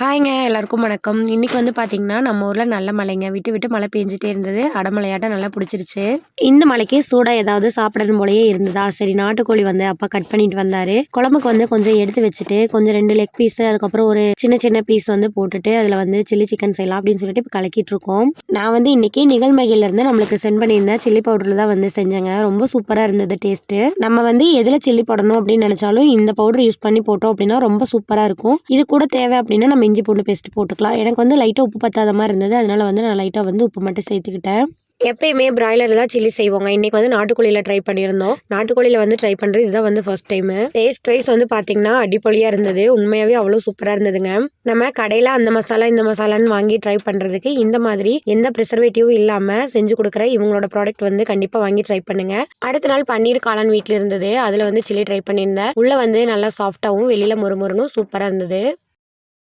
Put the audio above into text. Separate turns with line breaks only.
ஹாய்ங்க எல்லாருக்கும் வணக்கம். இன்னைக்கு வந்து பார்த்தீங்கன்னா, நம்ம ஊர்ல நல்ல மழைங்க. விட்டு விட்டு மழை பெஞ்சுட்டே இருந்தது. அடமழையாட்டம் நல்லா புடிச்சிருச்சு. இந்த மழைக்கு சூடா ஏதாவது சாப்பிடணும் போலயே இருந்ததா, சரி நாட்டுக்கோழி வந்து அப்பா கட் பண்ணிட்டு வந்தாரு. குழம்புக்கு வந்து கொஞ்சம் எடுத்து வச்சுட்டு, கொஞ்சம் 2 லெக் பீஸ் அதுக்கப்புறம் ஒரு சின்ன சின்ன பீஸ் வந்து போட்டுட்டு, அதில வந்து சில்லி சிக்கன் செய்யலாம் அப்படின்னு சொல்லிட்டு இப்ப கலக்கிட்டு இருக்கோம். நான் வந்து இன்னைக்கு நிகழ்மகில இருந்து நம்மளுக்கு சென்ட் பண்ணியிருந்த சில்லி பவுடர்ல தான் வந்து செஞ்சேங்க. ரொம்ப சூப்பரா இருந்தது டேஸ்ட்டு. நம்ம வந்து எதுல சில்லி போடணும் அப்படின்னு நினைச்சாலும் இந்த பவுடர் யூஸ் பண்ணி போட்டோம் அப்படின்னா ரொம்ப சூப்பரா இருக்கும். இது கூட தேவை அப்படின்னா நம்ம இஞ்சி பூண்டு பேஸ்ட் போட்டுக்கலாம். எனக்கு வந்து லைட்டா உப்பு பத்தாத மாரி இருந்தது. அதனால வந்து நான் லைட்டா வந்து உப்பு மட்டும் சேர்த்துக்கிட்டேன். எப்பயுமே பிராய்லர்ல தான் சில்லி செய்வோங்க. இன்னைக்கு வந்து நாட்டுக்கோழியில ட்ரை பண்ணியிருந்தோம். நாட்டுக்கோழியில வந்து ட்ரை பண்றது இதுதான் வந்து ஃபர்ஸ்ட் டைமு. டேஸ்ட் வைஸ் வந்து பார்த்தீங்கன்னா அடிப்பொலியா இருந்தது. உண்மையாவே அவ்வளோ சூப்பரா இருந்ததுங்க. நம்ம கடையில அந்த மசாலா, இந்த மசாலான்னு வாங்கி ட்ரை பண்றதுக்கு இந்த மாதிரி எந்த ப்ரிசர்வேட்டிவும் இல்லாம செஞ்சு குடுக்குற இவங்களோட ப்ராடக்ட் வந்து கண்டிப்பா வாங்கி ட்ரை பண்ணுங்க. அடுத்த நாள் பன்னீர் காளான் வீட்ல இருந்தது. அதுல வந்து சில்லி ட்ரை பண்ணியிருந்தேன். உள்ள வந்து நல்லா சாஃப்ட்டாவும் வெளியில மொறுமொறுன்னு சூப்பரா இருந்தது.